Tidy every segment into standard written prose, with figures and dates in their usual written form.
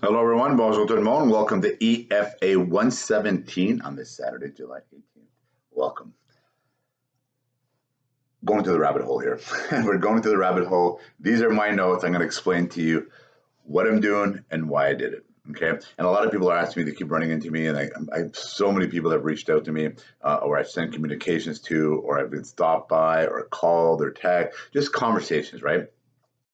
Hello, everyone. Bonjour tout le monde. Welcome to EFA 117 on this Saturday, July 18th. Welcome. Going to the rabbit hole here. We're going to the rabbit hole. These are my notes. I'm going to explain to you what I'm doing and why I did it. Okay. And a lot of people are asking me, they keep running into me, and I so many people have reached out to me, or I've sent communications to, or I've been stopped by, or called, or tagged, just conversations, right?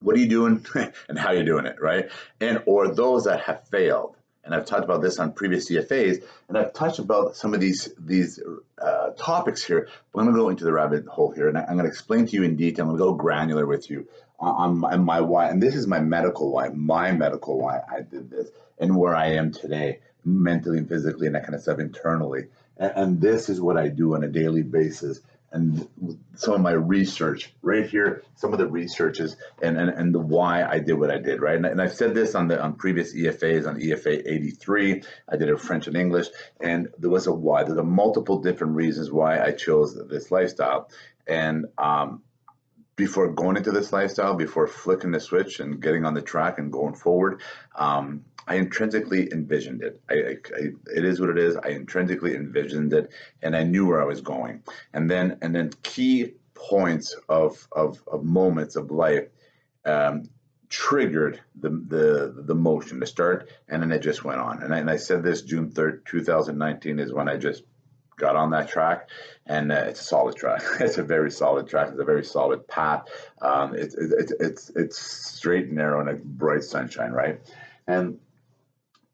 What are you doing and how are you doing it, right? And or those that have failed. And I've talked about this on previous CFAs, and I've touched about some of these topics here. But I'm going to go into the rabbit hole here, and I'm going to explain to you in detail. I'm going to go granular with you on my why. And this is my medical why I did this, and where I am today, mentally and physically, and that kind of stuff internally. And this is what I do on a daily basis. And some of my research right here, some of the researches and the why I did what I did, right? And I've said this on previous EFAs, on EFA 83. I did it French and English, and there was a why. There's a multiple different reasons why I chose this lifestyle. And before going into this lifestyle, before flicking the switch and getting on the track and going forward, I intrinsically envisioned it. It is what it is. I intrinsically envisioned it, and I knew where I was going. And then key points of moments of life triggered the motion to start, and then it just went on. And I said this June 3rd, 2019 is when I just got on that track, and it's a solid track. It's a very solid track. It's a very solid path. It's straight and narrow and a bright sunshine, right? And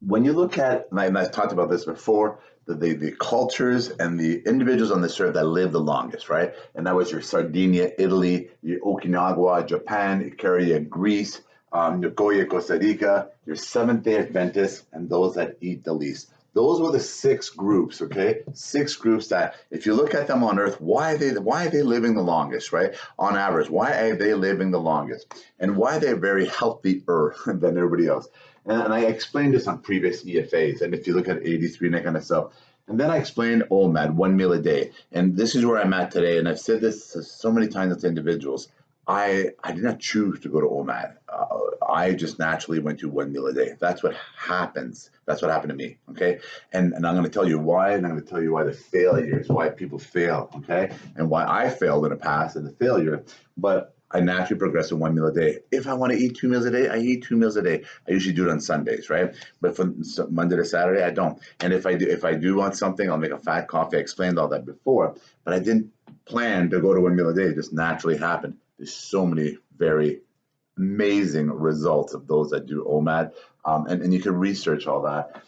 when you look at, and I've talked about this before, the cultures and the individuals on this earth that live the longest, right? And that was your Sardinia, Italy, your Okinawa, Japan, Ikaria, Greece, Nicoya, Costa Rica, your Seventh-day Adventists, and those that eat the least. Those were the 6 groups, okay? 6 groups that, if you look at them on Earth, why are they living the longest, right? On average, why are they living the longest? And why they're very healthier than everybody else? And I explained this on previous EFAs, and if you look at 83 and that kind of stuff. And then I explained OMAD, 1 meal a day. And this is where I'm at today, and I've said this so many times to individuals. I did not choose to go to OMAD. I just naturally went to 1 meal a day. That's what happens. That's what happened to me, okay? And I'm going to tell you why, and I'm going to tell you why the failures, why people fail, okay? And why I failed in the past and the failure. But I naturally progress to 1 meal a day. If I want to eat 2 meals a day, I eat 2 meals a day. I usually do it on Sundays, right? But from Monday to Saturday, I don't. And if I do want something, I'll make a fat coffee. I explained all that before, but I didn't plan to go to 1 meal a day. It just naturally happened. There's so many very amazing results of those that do OMAD, and you can research all that.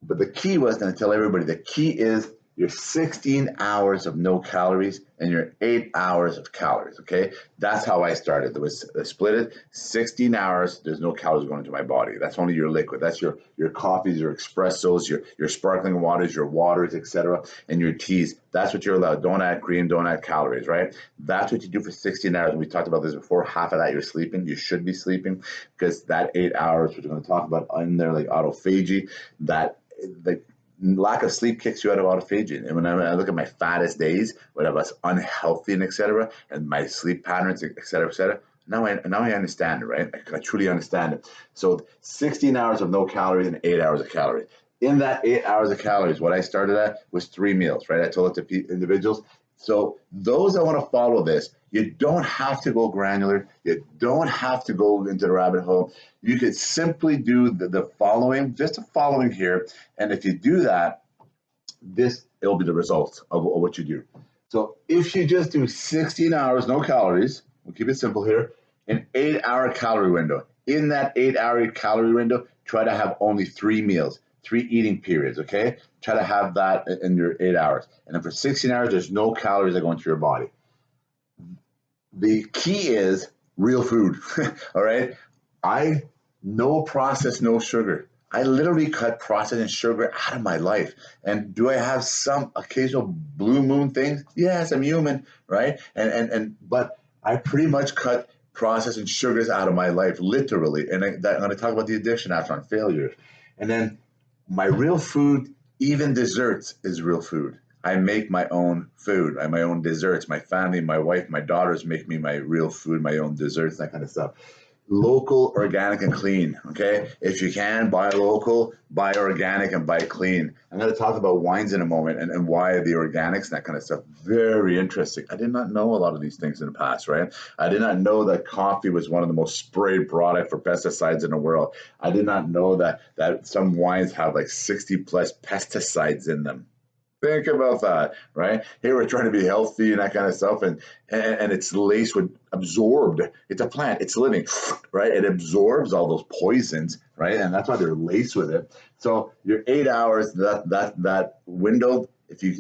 But the key was, and I tell everybody, the key is your 16 hours of no calories and your 8 hours of calories, okay? That's how I started. There was split it, 16 hours, there's no calories going into my body. That's only your liquid. That's your coffees, your espressos, your sparkling waters, etc., and your teas. That's what you're allowed. Don't add cream, don't add calories, right? That's what you do for 16 hours. We talked about this before. Half of that you're sleeping. You should be sleeping, because that 8 hours, which we're going to talk about in there, like autophagy, that the lack of sleep kicks you out of autophagy. And when I look at my fattest days, when I was unhealthy and etc., and my sleep patterns, etc., now I understand it, right? I truly understand it. So 16 hours of no calories and 8 hours of calories. In that 8 hours of calories, what I started at was 3 meals, right? I told it to individuals. So those that want to follow this, you don't have to go granular. You don't have to go into the rabbit hole. You could simply do the following, just the following here. And if you do that, it'll be the results of what you do. So if you just do 16 hours, no calories, we'll keep it simple here, an 8-hour calorie window. In that 8-hour calorie window, try to have only 3 meals. 3 eating periods, okay? Try to have that in your 8 hours. And then for 16 hours, there's no calories that go into your body. The key is real food, all right? No processed, no sugar. I literally cut processed and sugar out of my life. And do I have some occasional blue moon things? Yes, I'm human, right? But I pretty much cut processed and sugars out of my life, literally. And I'm going to talk about the addiction after on failure. And then my real food, even desserts, is real food. I make my own food, my own desserts. My family, my wife, my daughters make me my real food, my own desserts, that kind of stuff. Local, organic, and clean. Okay, if you can buy local, buy organic, and buy clean. I'm going to talk about wines in a moment and why the organics and that kind of stuff. Very interesting. I did not know a lot of these things in the past, right? I did not know that coffee was one of the most sprayed product for pesticides in the world. I did not know that some wines have like 60 plus pesticides in them. Think about that, right? Here we're trying to be healthy and that kind of stuff, and it's laced with absorbed. It's a plant. It's living, right? It absorbs all those poisons, right? And that's why they're laced with it. So your 8 hours, that window, if you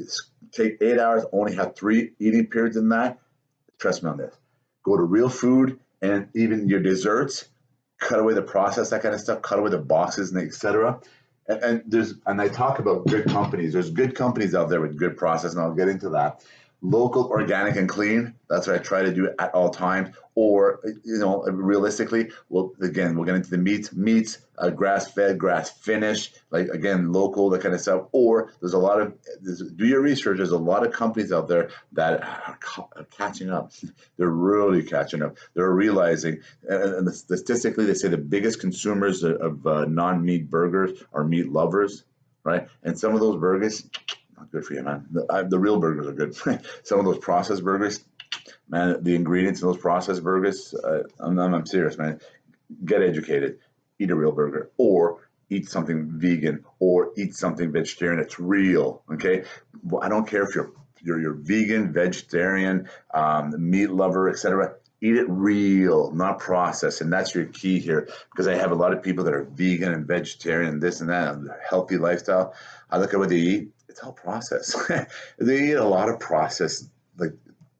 take 8 hours, only have 3 eating periods in that. Trust me on this. Go to real food and even your desserts. Cut away the process, that kind of stuff. Cut away the boxes and etc. And I talk about good companies. There's good companies out there with good process, and I'll get into that. Local, organic, and clean. That's what I try to do at all times. Or, realistically, we'll get into the meats, grass fed, grass finished, like again, local, that kind of stuff. Or do your research. There's a lot of companies out there that are catching up. They're really catching up. They're realizing, and statistically, they say the biggest consumers of non-meat burgers are meat lovers, right? And some of those burgers, not good for you, man. The real burgers are good. Some of those processed burgers, man, the ingredients in those processed burgers, I'm serious, man. Get educated. Eat a real burger, or eat something vegan, or eat something vegetarian that's real. Okay, well, I don't care if you're vegan, vegetarian, meat lover, etc. Eat it real, not processed, and that's your key here. Because I have a lot of people that are vegan and vegetarian, and this and that, and healthy lifestyle. I look at what they eat. It's all processed. They eat a lot of processed, like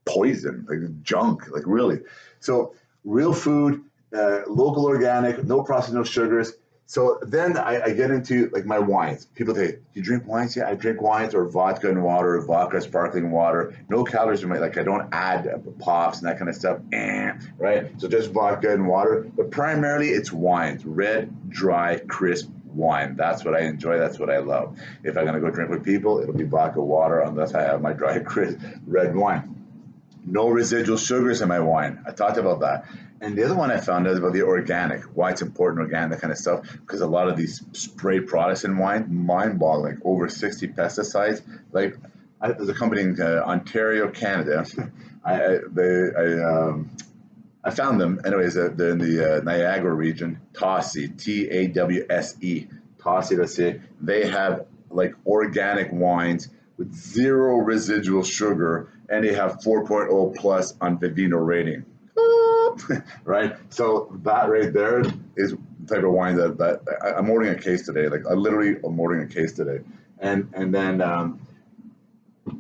poison, like junk, like really. So real food, local, organic, no processed, no sugars. So then I get into like my wines. People say, "Do you drink wines?" Yeah, I drink wines, or vodka and water, vodka, sparkling water. No calories in my, like I don't add pops and that kind of stuff. Right? So just vodka and water. But primarily it's wines, red, dry, crisp wine. That's what I enjoy. That's what I love. If I'm gonna go drink with people, it'll be vodka, water, unless I have my dry, crisp red wine. No residual sugars in my wine. I talked about that. And the other one I found out about the organic, why it's important, organic, that kind of stuff, because a lot of these spray products in wine, mind-boggling, over 60 pesticides. Like, there's a company in Ontario, Canada. I found them, anyways, they're in the Niagara region, Tawse, Tawse, Tawse, let's see. They have like organic wines with zero residual sugar, and they have 4.0 plus on Vivino rating. Right? So that right there is the type of wine that I'm ordering a case today. Like I'm ordering a case today. And then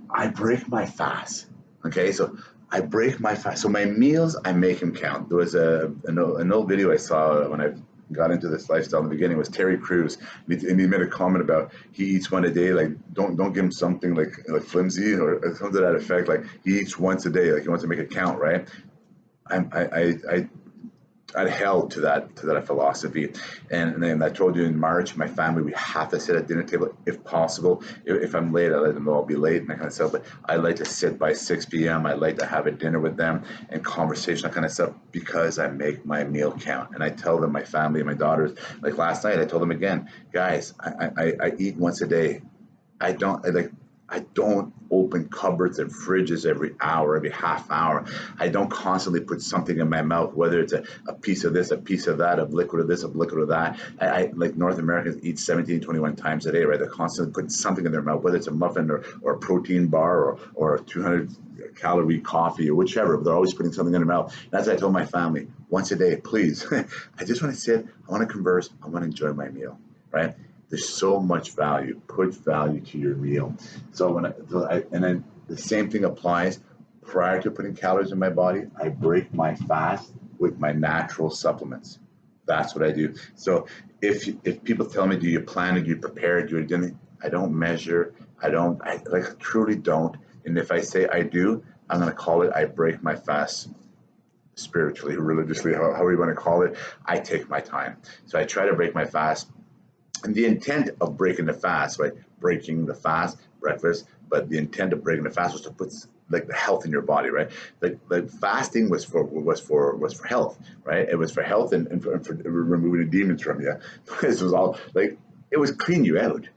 I break my fast. Okay, so I break my fast. So my meals, I make them count. There was an old video I saw when I got into this lifestyle in the beginning. Was Terry Crews, and he made a comment about he eats one a day. Like don't give him something like flimsy or something to that effect. Like he eats once a day. Like he wants to make it count, right? I held to that philosophy, and then I told you in March, my family, we have to sit at dinner table if possible. If I'm late, I let them know I'll be late and that kind of stuff. But I like to sit by 6 p.m. I like to have a dinner with them and conversation, that kind of stuff, because I make my meal count. And I tell them, my family, my daughters, like last night, I told them again, guys, I eat once a day. I don't open cupboards and fridges every hour, every half hour. I don't constantly put something in my mouth, whether it's a piece of this, a piece of that, of liquid of this, of liquid of that. I like North Americans eat 17, 21 times a day, right? They're constantly putting something in their mouth, whether it's a muffin or a protein bar or a 200 calorie coffee or whichever, but they're always putting something in their mouth. And as I told my family, once a day, please. I just want to sit, I want to converse, I want to enjoy my meal, right? There's so much value. Put value to your meal. So and then the same thing applies. Prior to putting calories in my body, I break my fast with my natural supplements. That's what I do. So if people tell me, do you plan, do you prepare, do you do anything? I don't measure. I truly don't. And if I say I do, I'm going to call it I break my fast spiritually, religiously, however you want to call it. I take my time. So I try to break my fast. And the intent of breaking the fast, right? Breaking the fast, breakfast, but the intent of breaking the fast was to put like the health in your body, right? Like fasting was for health, right? It was for health and for removing the demons from you. This was all like it was clean you out,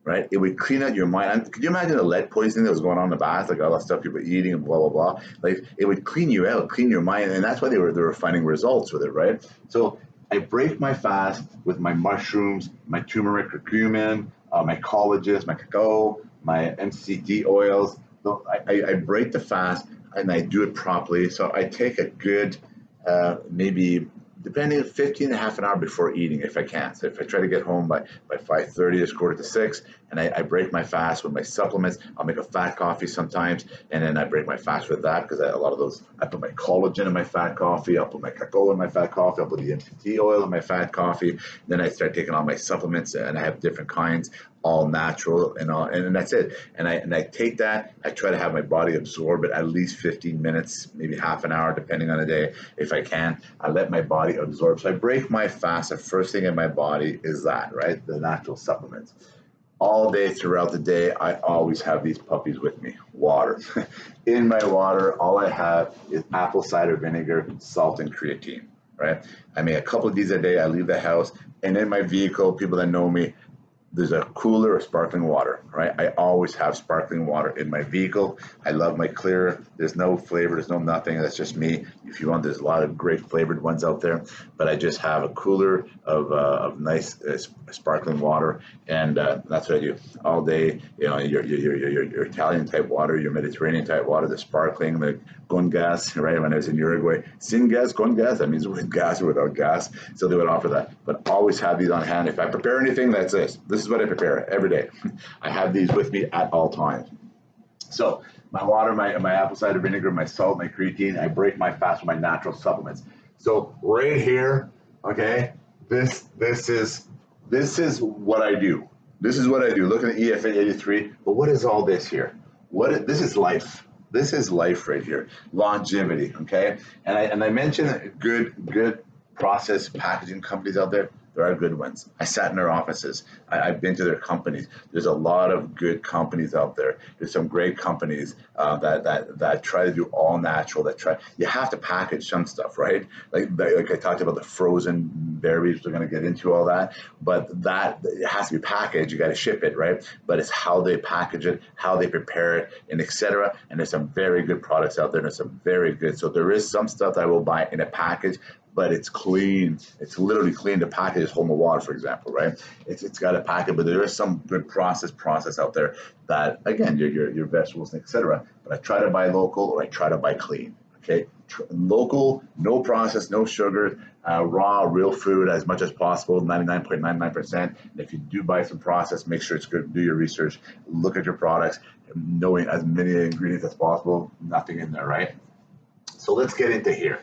right? It would clean out your mind. And could you imagine the lead poisoning that was going on in the bath, like all that stuff people were eating and blah blah blah? Like it would clean you out, clean your mind, and that's why they were finding results with it, right? So I break my fast with my mushrooms, my turmeric, curcumin, my collagens, my cacao, my MCT oils. So I break the fast and I do it properly. So I take a good maybe depending 15 and a half an hour before eating if I can. So if I try to get home by 5:30, it's 5:45, and I break my fast with my supplements. I'll make a fat coffee sometimes, and then I break my fast with that because a lot of those, I put my collagen in my fat coffee, I'll put my cacao in my fat coffee, I'll put the MCT oil in my fat coffee. Then I start taking all my supplements, and I have different kinds, all natural and that's it. And I take that, I try to have my body absorb it at least 15 minutes, maybe half an hour, depending on the day, if I can. I let my body absorb. So I break my fast. The first thing in my body is that, right? The natural supplements. All day throughout the day, I always have these puppies with me. Water. In my water, all I have is apple cider vinegar, salt, and creatine, right? I make a couple of these a day. I leave the house, and in my vehicle, people that know me, there's a cooler of sparkling water, right? I always have sparkling water in my vehicle. I love my clear. There's no flavor. There's no nothing. That's just me. If you want, there's a lot of great flavored ones out there, but I just have a cooler of nice sparkling water, and that's what I do all day. You know, your Italian type water, your Mediterranean type water, the sparkling, the con gas, right? When I was in Uruguay, sin gas, con gas, that means with gas or without gas. So they would offer that, but always have these on hand. If I prepare anything, that's this. This is what I prepare every day. I have these with me at all times. So my water, my apple cider vinegar, my salt, my creatine, I break my fast with my natural supplements. So right here, okay, this is what I do. This is what I do. Look at the EFA 83. But what is all this here? This is life. This is life right here. Longevity, okay? And I mentioned good process packaging companies out there. There are good ones. I sat in their offices. I've been to their companies. There's a lot of good companies out there. There's some great companies that try to do all natural. You have to package some stuff, right? Like I talked about the frozen berries. We're going to get into all that, but that it has to be packaged. You got to ship it, right? But it's how they package it, how they prepare it, and etc. And there's some very good products out there. There's some very good. So there is some stuff that I will buy in a package, but it's clean. It's literally clean to package home of water, for example, right? It's got a packet, but there is some good process out there that, again, your vegetables, etc. But I try to buy local or I try to buy clean, okay? Local, no process, no sugar, raw, real food as much as possible, 99.99%. And if you do buy some processed, make sure it's good. Do your research, look at your products, knowing as many ingredients as possible, nothing in there, right? So let's get into here.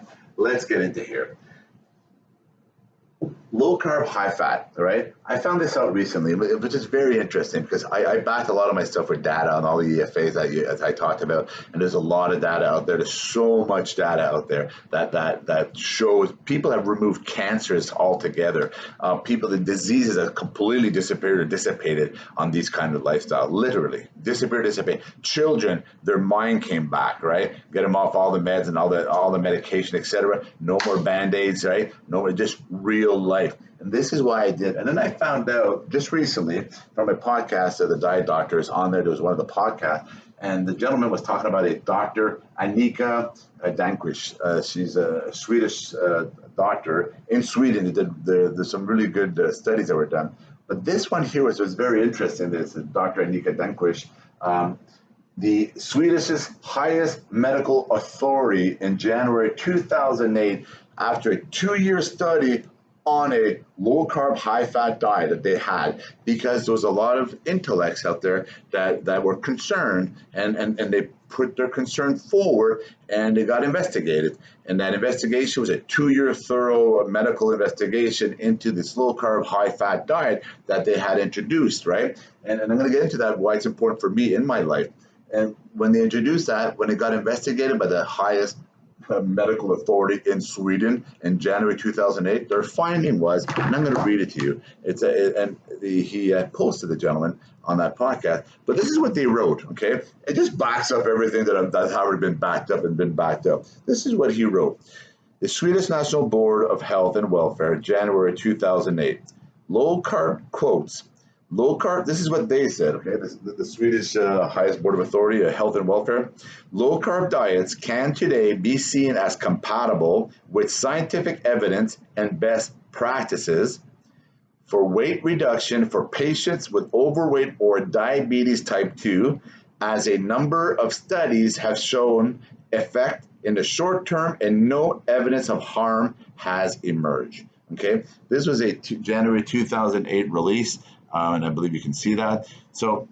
Low carb, high fat, right? I found this out recently, which is very interesting because I backed a lot of my stuff with data on all the EFAs that I talked about, and there's a lot of data out there. There's so much data out there that shows people have removed cancers altogether. The diseases have completely disappeared or dissipated on these kind of lifestyle. Literally dissipate. Children, their mind came back, right? Get them off all the meds and all the medication, etc. No more band-aids, right? No more, just real life. And this is why I did. And then I found out just recently from a podcast of the diet doctors on there. There was one of the podcasts, and the gentleman was talking about a Dr. Annika Dankwish. She's a Swedish doctor in Sweden. There's some really good studies that were done. But this one here was very interesting. This is Dr. Annika Dankwish, the Swedish's highest medical authority in January 2008 after a 2-year study on a low-carb, high-fat diet that they had, because there was a lot of intellects out there that were concerned, and they put their concern forward, and they got investigated. And that investigation was a 2-year thorough medical investigation into this low-carb, high-fat diet that they had introduced, right? And I'm going to get into that, why it's important for me in my life. And when they introduced that, when it got investigated by the highest medical authority in Sweden in January 2008. Their finding was, and I'm going to read it to you. He posted, the gentleman, on that podcast. But this is what they wrote. Okay, it just backs up everything that's already been backed up and been backed up. This is what he wrote. The Swedish National Board of Health and Welfare, January 2008. Low carb, quotes, low carb, this is what they said, okay, the Swedish highest board of authority, health and welfare. Low carb diets can today be seen as compatible with scientific evidence and best practices for weight reduction for patients with overweight or diabetes type 2, as a number of studies have shown effect in the short term and no evidence of harm has emerged. Okay, this was a January 2008 release, and I believe you can see that. So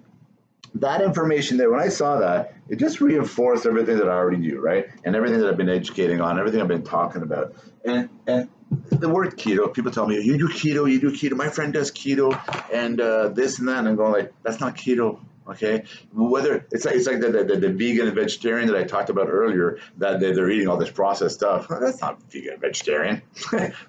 that information there, when I saw that, it just reinforced everything that I already knew, right? And everything that I've been educating on, everything I've been talking about. And the word keto, people tell me, you do keto, my friend does keto, and this and that, and I'm going like, that's not keto. Okay, whether it's like the vegan and vegetarian that I talked about earlier, that they're eating all this processed stuff. That's not vegan and vegetarian,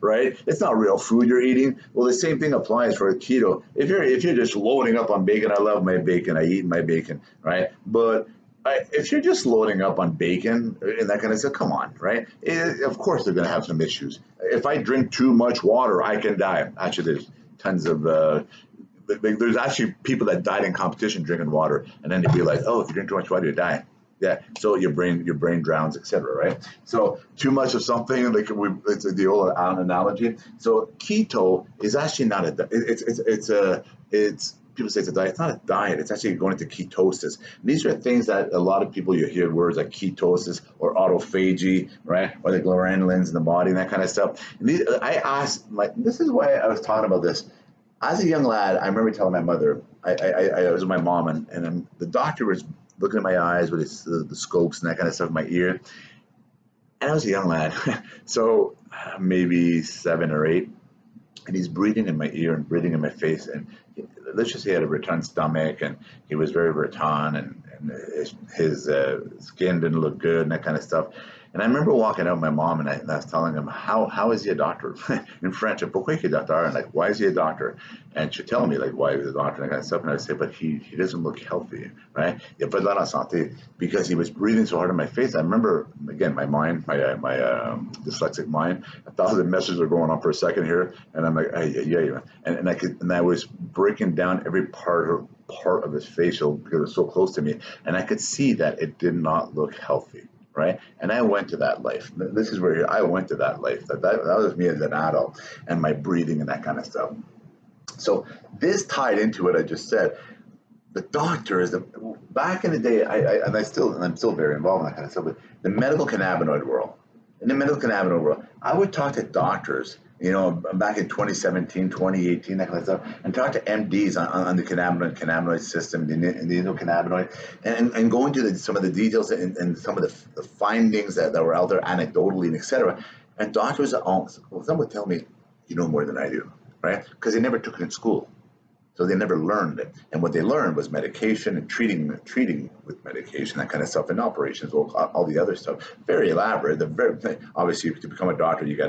right? It's not real food you're eating. Well, the same thing applies for keto. If you're just loading up on bacon, I love my bacon, I eat my bacon, right? But if you're just loading up on bacon and that kind of stuff, come on, right? Of course they're going to have some issues. If I drink too much water, I can die. Actually, there's tons of there's actually people that died in competition drinking water, and then they realize, oh, if you drink too much water, you die. Yeah, so your brain drowns, etc. Right? So too much of something, like it's the old analogy. So keto is actually not it's people say it's a diet. It's not a diet. It's actually going into ketosis. And these are things that a lot of people, you hear words like ketosis or autophagy, right? Or the ghrelins in the body and that kind of stuff. And I asked, this is why I was talking about this. As a young lad, I remember telling my mother, I was with my mom, and the doctor was looking at my eyes with the scopes and that kind of stuff in my ear. And I was a young lad, so maybe 7 or 8, and he's breathing in my ear and breathing in my face. And let's just say he had a rotund stomach, and he was very rotund, and his skin didn't look good and that kind of stuff. And I remember walking out with my mom, and I was telling him, how is he a doctor? In French, pourquoi est-il docteur? And like, why is he a doctor? And she'd tell me, like, why he's a doctor and that kind of stuff. And I'd say, but he doesn't look healthy, right? Il a pas de la santé, because he was breathing so hard in my face. I remember, again, my mind, my dyslexic mind, 1,000 messages are going on for a second here. And I'm like, yeah. And I was breaking down every part of his facial because it was so close to me. And I could see that it did not look healthy. Right, and I went to that life. This is where I went to that life. That was me as an adult, and my breathing and that kind of stuff. So this tied into what I just said. The doctors, back in the day, I'm still very involved in that kind of stuff. But the medical cannabinoid world, I would talk to doctors, back in 2017, 2018, that kind of stuff, and talk to MDs on the cannabinoid system, the endocannabinoid, and go into some of the details and some of the findings that were out there anecdotally and et cetera. And doctors, some would tell me, you know more than I do, right? Because they never took it in school. So they never learned it. And what they learned was medication and treating with medication, that kind of stuff, and operations, all the other stuff. Very elaborate. Obviously, to become a doctor, you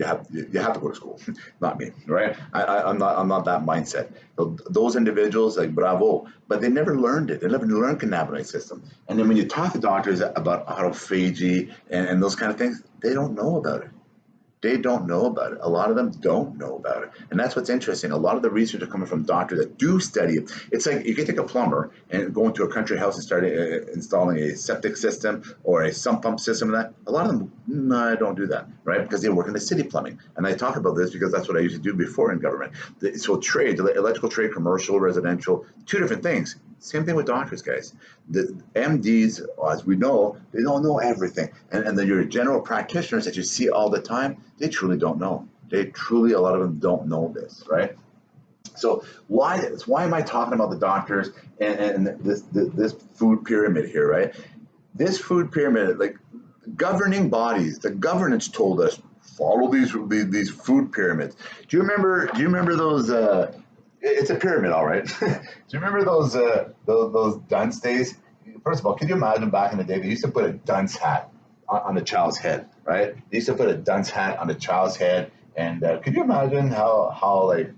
have to go to school. Not me, right? I'm not that mindset. So those individuals, like, bravo, but they never learned it. They never learned cannabinoid system. And then when you talk to doctors about autophagy and those kind of things, they don't know about it. They don't know about it. A lot of them don't know about it. And that's what's interesting. A lot of the research are coming from doctors that do study it. It's like you can take a plumber and go into a country house and start installing a septic system or a sump pump system. And that. A lot of them, no, don't do that, right? Because they work in the city plumbing. And I talk about this because that's what I used to do before in government. So trade, electrical trade, commercial, residential, 2 different things. Same thing with doctors, guys. The MDs, as we know, they don't know everything. And your general practitioners that you see all the time, they truly don't know. A lot of them don't know this, right? So why am I talking about the doctors and this food pyramid here, right? This food pyramid, like governing bodies, the governance told us, follow these food pyramids. Do you remember those? It's a pyramid, all right. Do you remember those dunce days? First of all, can you imagine back in the day they used to put a dunce hat on the child's head, right? They used to put a dunce hat on the child's head, and could you imagine how like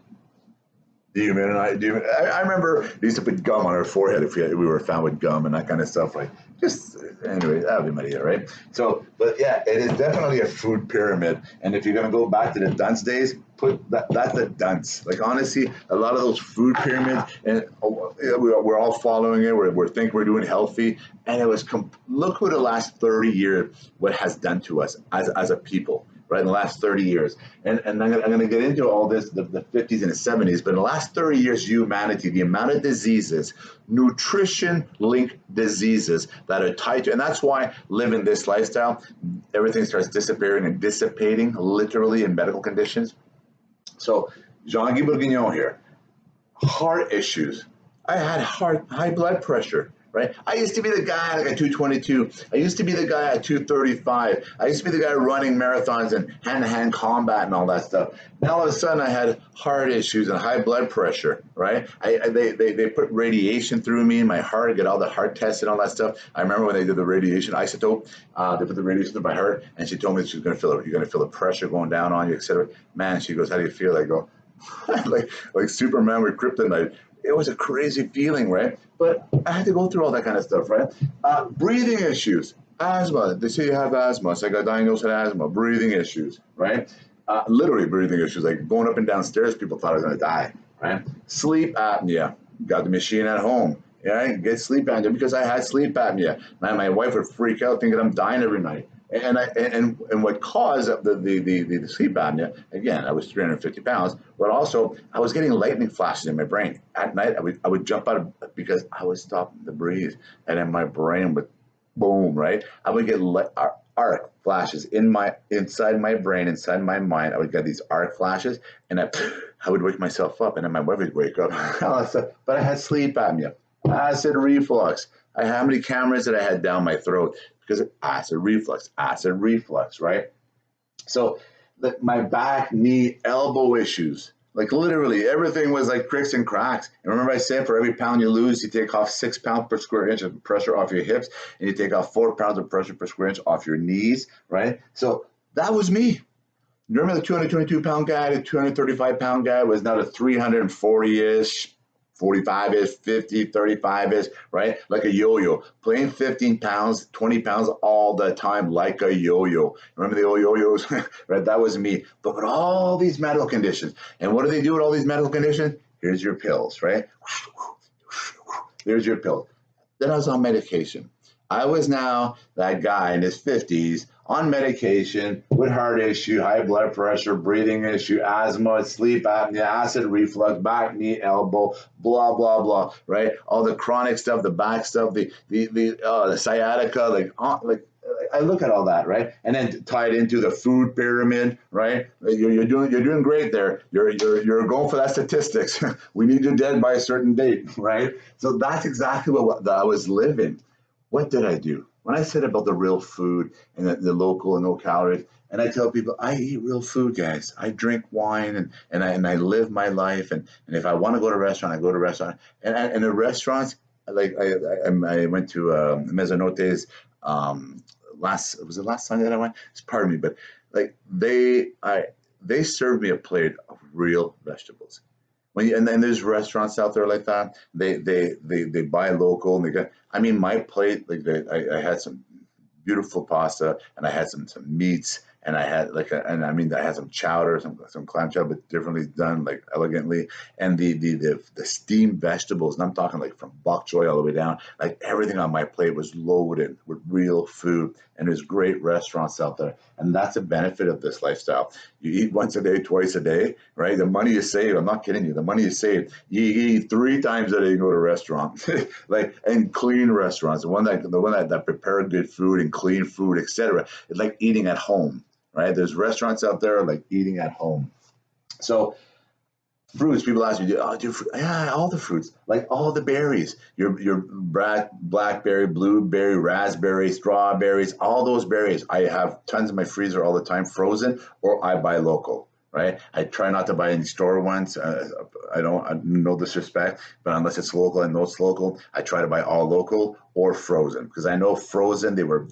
I remember they used to put gum on our forehead if we were found with gum and that kind of stuff. Like, just anyway, that would be my idea, right? So, but yeah, it is definitely a food pyramid. And if you're gonna go back to the dunce days, that's a dunce. Like, honestly, a lot of those food pyramids, and we're all following it. We think we're doing healthy, and it was look what the last 30 years what has done to us as a people. Right, in the last 30 years. And I'm going to get into all this, the 50s and the 70s, but in the last 30 years, humanity, the amount of diseases, nutrition-linked diseases that are tied to, and that's why living this lifestyle, everything starts disappearing and dissipating, literally, in medical conditions. So, Jean-Guy Bourguignon here, heart issues. I had high blood pressure. Right? I used to be the guy like at 222. I used to be the guy at 235. I used to be the guy running marathons and hand-to-hand combat and all that stuff. Now all of a sudden I had heart issues and high blood pressure, right? They put radiation through me in my heart, get all the heart tests and all that stuff. I remember when they did the radiation isotope, they put the radiation through my heart, and she told me she was going to feel it. You're going to feel the pressure going down on you, etc. Man, she goes, how do you feel? I go, like Superman with kryptonite. It was a crazy feeling, right? But I had to go through all that kind of stuff, right? Breathing issues, asthma. They say you have asthma. So I got diagnosed with asthma, breathing issues, right? Literally breathing issues, like going up and down stairs, people thought I was going to die, right? Sleep apnea. Got the machine at home. Yeah, get sleep apnea because I had sleep apnea. My wife would freak out thinking I'm dying every night. And what caused the sleep apnea, again, I was 350 pounds, but also I was getting lightning flashes in my brain. At night, I would jump out because I was stopping to breathe. And then my brain would boom, right? I would get arc flashes inside my brain, inside my mind. I would get these arc flashes, and I would wake myself up, and then my wife would wake up. But I had sleep apnea, acid reflux. How many cameras did I had down my throat? Because of acid reflux, right? So my back, knee, elbow issues, like literally everything was like cricks and cracks. And remember I said for every pound you lose, you take off 6 pounds per square inch of pressure off your hips, and you take off 4 pounds of pressure per square inch off your knees, right? So that was me. Remember the 222-pound guy, the 235-pound guy was now the 340-ish, 45-ish, 50, 35-ish, right? Like a yo-yo, playing 15 pounds, 20 pounds all the time, like a yo-yo. Remember the old yo-yos? Right? That was me. But with all these medical conditions, and what do they do with all these medical conditions? Here's your pills, right? Here's your pill. Then I was on medication. I was now that guy in his 50s on medication with heart issue, high blood pressure, breathing issue, asthma, sleep apnea, acid reflux, back, knee, elbow, blah, blah, blah, right? All the chronic stuff, the back stuff, the sciatica, like I look at all that, right? And then tied into the food pyramid, right? You're doing great there. You're going for that statistics. We need you dead by a certain date, right? So that's exactly what I was living. What did I do? When I said about the real food and the local and no calories, and I tell people, I eat real food, guys. I drink wine and I live my life. And if I want to go to a restaurant, I go to a restaurant. And the restaurants, like I went to Mezzanote's was it last Sunday that I went? Pardon me, but like they served me a plate of real vegetables. And then there's restaurants out there like that. They buy local and they got. I mean, my plate, like I had some beautiful pasta and I had some meats and I had I had some chowder, some clam chowder, but differently done, like elegantly. And the steamed vegetables, and I'm talking like from bok choy all the way down, like everything on my plate was loaded with real food. And there's great restaurants out there. And that's a benefit of this lifestyle. You eat once a day, twice a day, right? The money you save, I'm not kidding you, the money you save, you eat 3 times a day, you go to a restaurant, and clean restaurants, the one that prepare good food and clean food, etc. It's like eating at home, right? There's restaurants out there like eating at home. So fruits, people ask me, yeah, all the fruits, like all the berries, your blackberry, blueberry, raspberry, strawberries, all those berries. I have tons in my freezer all the time, frozen, or I buy local, right? I try not to buy any store ones. no disrespect, but unless it's local, I know it's local. I try to buy all local or frozen, because I know frozen, they were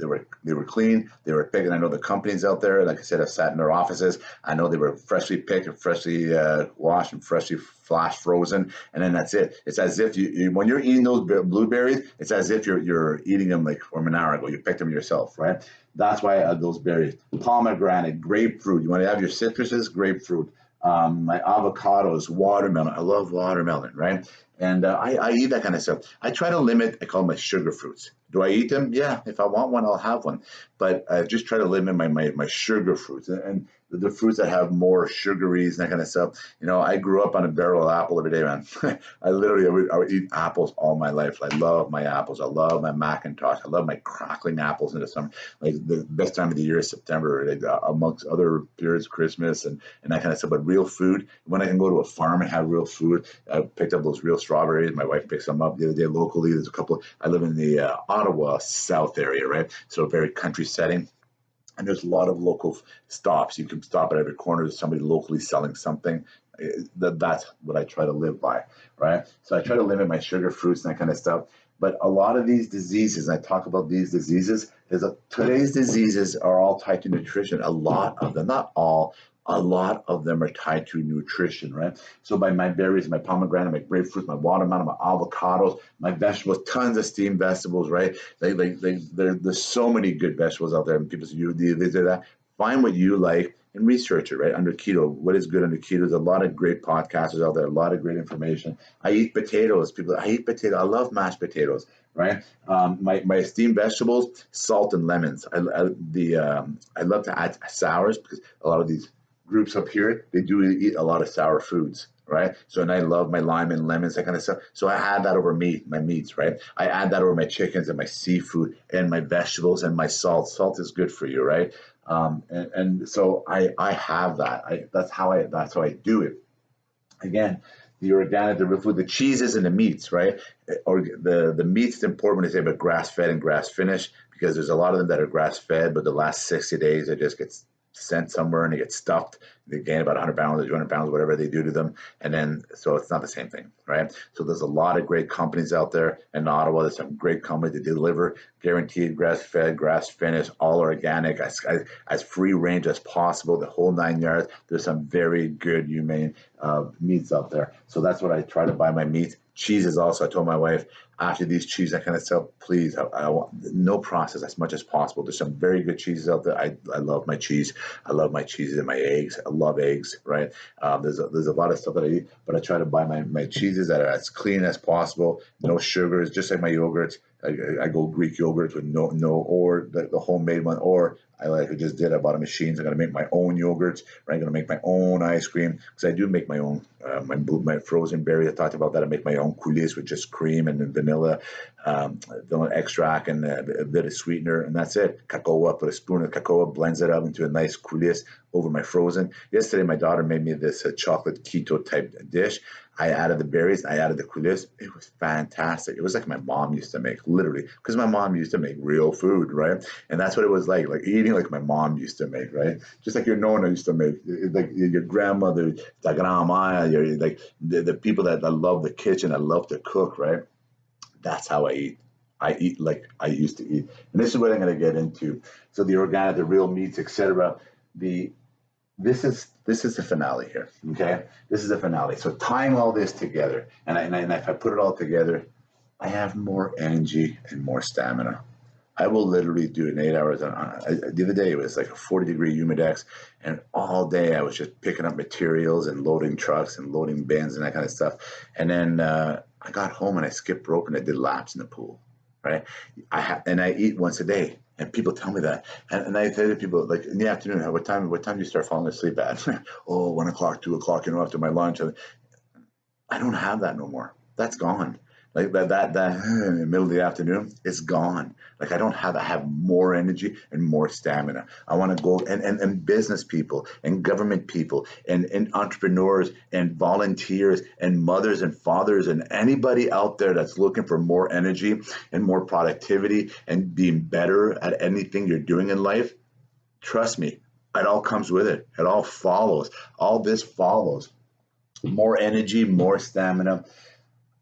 clean, they were picked, and I know the companies out there, like I said, I've sat in their offices. I know they were freshly picked and freshly washed and freshly flash frozen, and then that's it. It's as if you when you're eating those blueberries, it's as if you're eating them like from an hour ago. You picked them yourself, right? That's why I add those berries. Pomegranate, grapefruit. You want to have your citruses, grapefruit. My avocados, watermelon. I love watermelon, right? And I eat that kind of stuff. I try to limit, I call them my sugar fruits. Do I eat them? Yeah. If I want one, I'll have one. But I just try to limit my sugar fruits. And the fruits that have more sugaries and that kind of stuff. You know, I grew up on a barrel of apple every day, man. I would eat apples all my life. I love my apples. I love my Macintosh. I love my crackling apples in the summer. Like the best time of the year is September, like, amongst other periods, Christmas and that kind of stuff. But real food, when I can go to a farm and have real food, I picked up those real strawberries. My wife picks them up the other day locally. There's a couple. I live in the Ottawa South area, right? So a very country setting. And there's a lot of local stops. You can stop at every corner. There's somebody locally selling something. That's what I try to live by, right? So I try to limit my sugar, fruits, and that kind of stuff. But a lot of these diseases, and I talk about these diseases, today's diseases are all tied to nutrition. A lot of them, not all, a lot of them are tied to nutrition, right? So by my berries, my pomegranate, my grapefruit, my watermelon, my avocados, my vegetables, tons of steamed vegetables, right? There's so many good vegetables out there, and people say, you do that. Find what you like and research it, right? Under keto, what is good under keto? There's a lot of great podcasters out there, a lot of great information. I eat potatoes. I eat potatoes. I love mashed potatoes, right? My steamed vegetables, salt and lemons. I love to add sours, because a lot of these groups up here, they do eat a lot of sour foods, right? So, and I love my lime and lemons, that kind of stuff. So I add that over my meats, right? I add that over my chickens and my seafood and my vegetables and my salt. Salt is good for you, right? And so I have that. That's how I do it. Again, the organic, the real food, the cheeses and the meats, right? Or the meats, it's important when they say about grass fed and grass finished, because there's a lot of them that are grass fed, but the last 60 days it just gets sent somewhere and they get stuffed. They gain about 100 pounds or 200 pounds, whatever they do to them. And then, so it's not the same thing, right? So there's a lot of great companies out there in Ottawa. There's some great companies that deliver guaranteed grass-fed, grass-finished, all organic, as free range as possible, the whole 9 yards. There's some very good, humane meats out there. So that's what I try to buy my meat. Cheeses also, I told my wife, after these cheeses, that kind of stuff, please, I want no process as much as possible. There's some very good cheeses out there. I love my cheese. I love my cheeses and my eggs. I love eggs, right? There's a lot of stuff that I eat, but I try to buy my cheeses that are as clean as possible, no sugars, just like my yogurts. I go Greek yogurt with no or the homemade one, or I just did. I bought a machine. So I'm going to make my own yogurts, right? I'm going to make my own ice cream, because I do make my own, my frozen berries. I talked about that. I make my own coulis with just cream and vanilla extract and a bit of sweetener, and that's it. Cacao, I put a spoon of cacao, blends it up into a nice coulis over my frozen. Yesterday, my daughter made me this chocolate keto type dish. I added the berries, I added the coulis. It was fantastic. It was like my mom used to make, literally, because my mom used to make real food, right? And that's what it was like eating like my mom used to make, right? Just like your nonna used to make, like your grandmother, the grandma, like the people that love the kitchen, that love to cook, right? That's how I eat. I eat like I used to eat. And this is what I'm going to get into. So the organic, the real meats, etc. This is the finale here, okay? This is the finale. So tying all this together, and if I put it all together, I have more energy and more stamina. I will literally do it in 8 hours. The other day, it was like a 40-degree humidex, and all day I was just picking up materials and loading trucks and loading bins and that kind of stuff. And then I got home and I skipped rope and I did laps in the pool, right? I eat once a day. And people tell me that. And I say to people, like, in the afternoon, what time do you start falling asleep at? Oh, 1 o'clock, 2 o'clock, after my lunch. I don't have that no more. That's gone. Like that in the middle of the afternoon, it's gone. Like I have more energy and more stamina. I want to go and business people and government people and entrepreneurs and volunteers and mothers and fathers and anybody out there that's looking for more energy and more productivity and being better at anything you're doing in life. Trust me, it all comes with it. It all follows. All this follows. more energy, more stamina.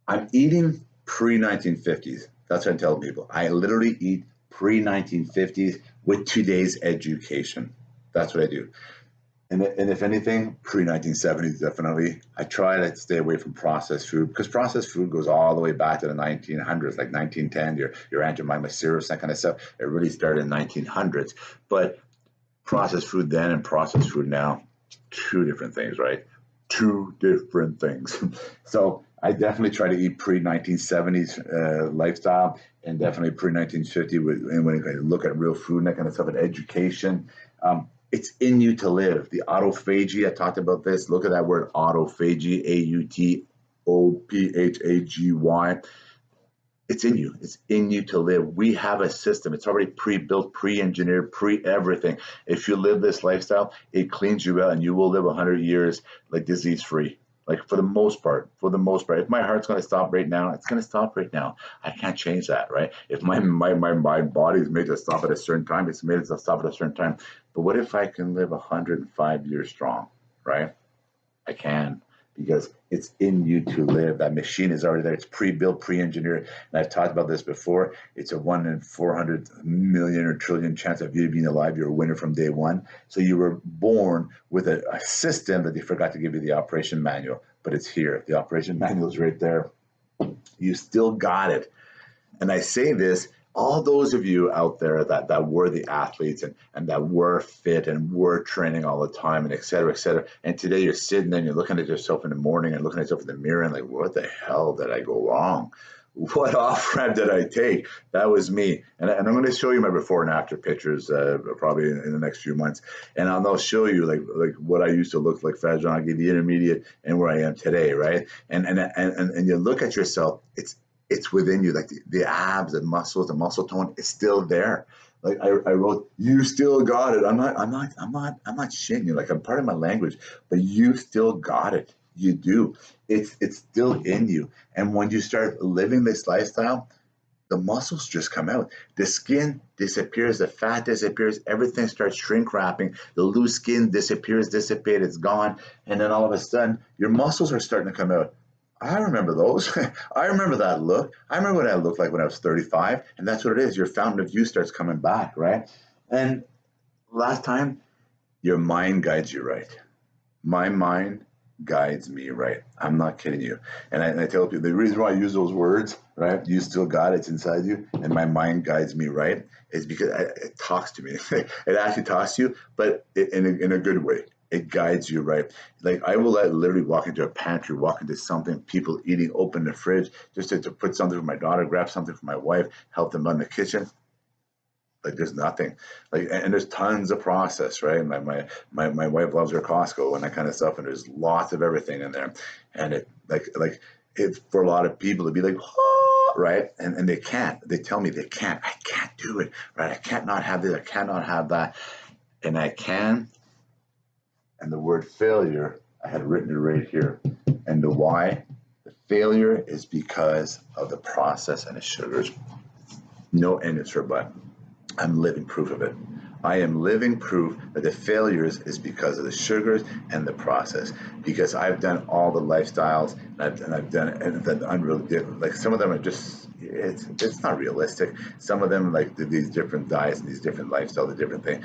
I'm eating pre-1950s. That's what I tell people. I literally eat pre-1950s with today's education. That's what I do. And if anything, pre-1970s definitely. I try to stay away from processed food because processed food goes all the way back to the 1900s, like 1910, your Aunt Jemima syrups, that kind of stuff. It really started in 1900s. But processed food then and processed food now, two different things, right? Two different things. So I definitely try to eat pre-1970s lifestyle and definitely pre-1950 and when I look at real food and that kind of stuff and education. It's in you to live. The autophagy, I talked about this. Look at that word autophagy, AUTOPHAGY. It's in you. It's in you to live. We have a system. It's already pre-built, pre-engineered, pre-everything. If you live this lifestyle, it cleans you out and you will live 100 years like disease-free. Like for the most part. If my heart's going to stop right now, it's going to stop right now. I can't change that, right? If my body is made to stop at a certain time, it's made to stop at a certain time. But what if I can live 105 years strong, right? I can because it's in you to live. That machine is already there. It's pre-built, pre-engineered. And I've talked about this before. It's a 1 in 400 million or trillion chance of you being alive. You're a winner from day one. So you were born with a system that they forgot to give you the operation manual, but it's here. The operation manual is right there. You still got it. And I say this, all those of you out there that were the athletes and that were fit and were training all the time and et cetera, et cetera. And today you're sitting there and you're looking at yourself in the morning and looking at yourself in the mirror and like, what the hell did I go wrong? What off ramp did I take? That was me. And I'm going to show you my before and after pictures probably in the next few months. And I'll show you like what I used to look like, Fat John, the intermediate, and where I am today, right? And you look at yourself, it's within you, like the abs and muscles, the muscle tone is still there. Like I wrote, you still got it. I'm not shitting you. Like I'm part of my language, but you still got it. You do. It's still in you. And when you start living this lifestyle, the muscles just come out. The skin disappears, the fat disappears, everything starts shrink wrapping, the loose skin disappears, dissipates, it's gone, and then all of a sudden your muscles are starting to come out. I remember those. I remember that look. I remember what I looked like when I was 35, and that's what it is. Your fountain of youth starts coming back, right? And last time, your mind guides you right. My mind guides me right. I'm not kidding you. And I tell people the reason why I use those words, right? You still got it, it's inside you, and my mind guides me right, is because it talks to me. It actually talks to you, but in a good way. It guides you right. Like I will literally walk into a pantry, walk into something, people eating, open the fridge, just to put something for my daughter, grab something for my wife, help them run the kitchen. Like there's nothing. Like and there's tons of process, right? My wife loves her Costco and that kind of stuff, and there's lots of everything in there. And it like it for a lot of people to be like, oh, right? And they can't. They tell me they can't. I can't do it, right? I can't not have this, I cannot have that. And I can. And the word failure, I had written it right here. And the why, the failure is because of the process and the sugars. No ifs or but. I'm living proof of it. I am living proof that the failures is because of the sugars and the process. Because I've done all the lifestyles and I've done it and then unreal. Like some of them are just it's not realistic. Some of them like these different diets and these different lifestyles, the different thing.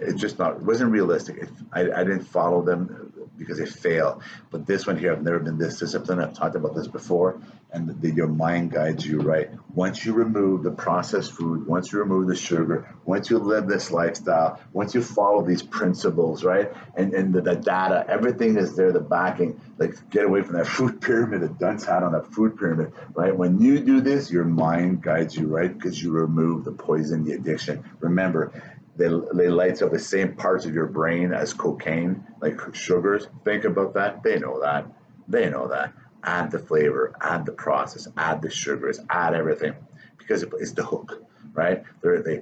It's just not. It wasn't realistic. I didn't follow them because they fail. But this one here, I've never been this disciplined. I've talked about this before, and your mind guides you right. Once you remove the processed food, once you remove the sugar, once you live this lifestyle, once you follow these principles, right, and the data, everything is there, the backing. Like get away from that food pyramid, the dunce hat on that food pyramid, right? When you do this, your mind guides you right because you remove the poison, the addiction. Remember, they lights up the same parts of your brain as cocaine, like sugars. Think about that. They know that. They know that. Add the flavor, add the process, add the sugars, add everything, because it's the hook, right? They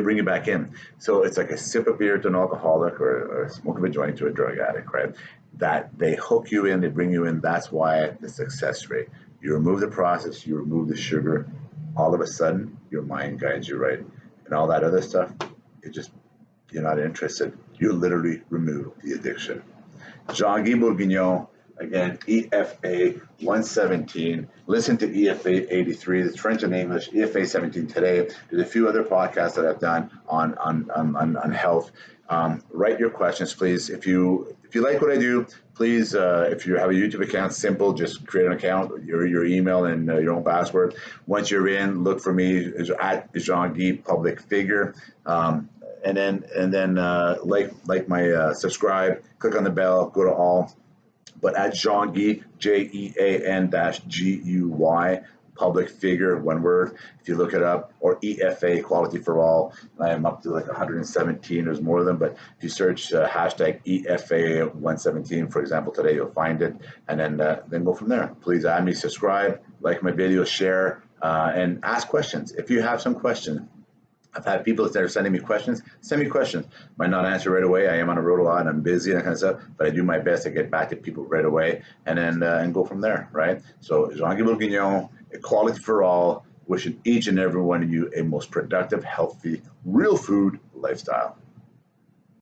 bring you back in. So it's like a sip of beer to an alcoholic or a smoke of a joint to a drug addict, right? That they hook you in, they bring you in. That's why the success rate. You remove the process, you remove the sugar, all of a sudden your mind guides you right. And all that other stuff, you're not interested. You literally remove the addiction. Jean-Guy Bourguignon, again, EFA 117. Listen to EFA 83. It's French and English. EFA 17 today. There's a few other podcasts that I've done on health. Write your questions, please. If you like what I do, please, if you have a YouTube account, simple, just create an account, your email and your own password. Once you're in, look for me at Jean-Guy public figure. And then like my subscribe, click on the bell, go to all. But at Jean-Guy, JEAN-GUY, public figure, one word. If you look it up, or EFA, Equality for All, I am up to like 117. There's more of them, but if you search hashtag EFA 117, for example, today, you'll find it, and then go from there. Please add me, subscribe, like my video, share, and ask questions. If you have some questions, I've had people that are sending me questions. Send me questions. Might not answer right away. I am on the road a lot and I'm busy and that kind of stuff, but I do my best to get back to people right away and then and go from there, right? So Jean-Guy Bourguignon, Equality for All, wishing each and every one of you a most productive, healthy, real food lifestyle.